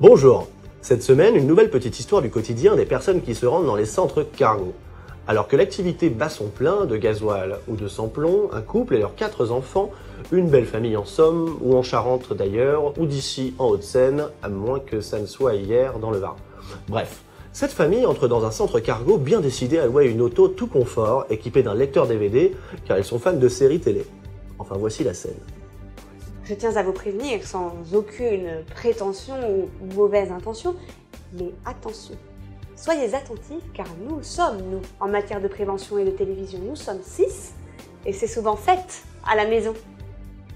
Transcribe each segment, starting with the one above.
Bonjour. Cette semaine, une nouvelle petite histoire du quotidien des personnes qui se rendent dans les centres cargo. Alors que l'activité bat son plein de gasoil ou de sans-plomb, un couple et leurs 4 enfants, une belle famille en Somme, ou en Charente d'ailleurs, ou d'ici en Hauts-de-Seine, à moins que ça ne soit hier dans le Var. Bref, cette famille entre dans un centre cargo bien décidée à louer une auto tout confort, équipée d'un lecteur DVD, car ils sont fans de séries télé. Enfin, voici la scène. Je tiens à vous prévenir sans aucune prétention ou mauvaise intention, mais attention. Soyez attentifs car nous sommes, en matière de prévention et de télévision, nous sommes 6 et c'est souvent 7 à la maison.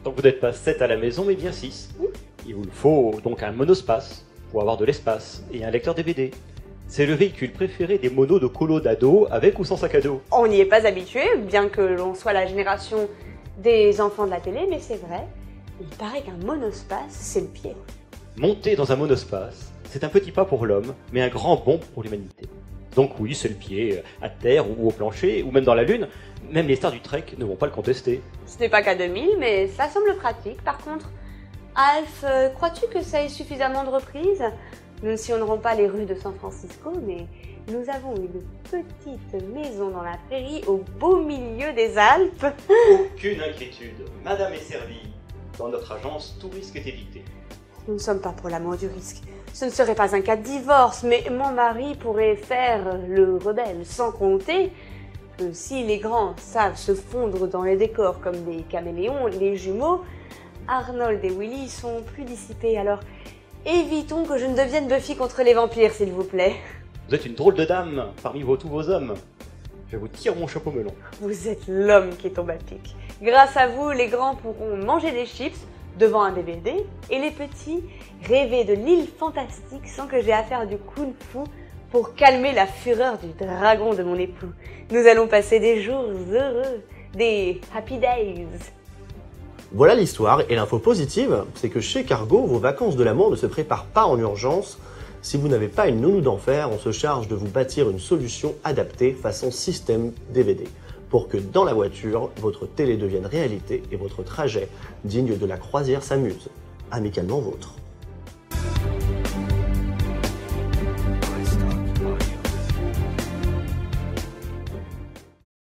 Donc vous n'êtes pas 7 à la maison mais bien 6. Oui. Il vous faut donc un monospace pour avoir de l'espace et un lecteur DVD. C'est le véhicule préféré des monos de colo d'ado avec ou sans sac à dos. On n'y est pas habitué, bien que l'on soit la génération des enfants de la télé, mais c'est vrai, il paraît qu'un monospace, c'est le pied. Monter dans un monospace, c'est un petit pas pour l'homme, mais un grand bond pour l'humanité. Donc oui, c'est le pied, à terre ou au plancher, ou même dans la lune. Même les stars du Trek ne vont pas le contester. Ce n'est pas qu'à 2000, mais ça semble pratique. Par contre, Alf, crois-tu que ça ait suffisamment de reprises? Nous ne sillonnerons pas les rues de San Francisco, mais nous avons une petite maison dans la prairie au beau milieu des Alpes. Aucune inquiétude, madame est servie. Dans notre agence, tout risque est évité. Nous ne sommes pas pour l'amour du risque. Ce ne serait pas un cas de divorce, mais mon mari pourrait faire le rebelle, sans compter que si les grands savent se fondre dans les décors comme des caméléons, les jumeaux, Arnold et Willy sont plus dissipés. Alors évitons que je ne devienne Buffy contre les vampires, s'il vous plaît. Vous êtes une drôle de dame parmi tous vos hommes. Je vous tire mon chapeau melon. Vous êtes l'homme qui tombe à pic. Grâce à vous, les grands pourront manger des chips devant un DVD et les petits rêver de l'île fantastique sans que j'ai à faire du kung-fu pour calmer la fureur du dragon de mon époux. Nous allons passer des jours heureux, des happy days. Voilà l'histoire, et l'info positive, c'est que chez Cargo, vos vacances de l'amour ne se préparent pas en urgence. Si vous n'avez pas une nounou d'enfer, on se charge de vous bâtir une solution adaptée façon système DVD, pour que dans la voiture, votre télé devienne réalité et votre trajet digne de la croisière s'amuse. Amicalement vôtre.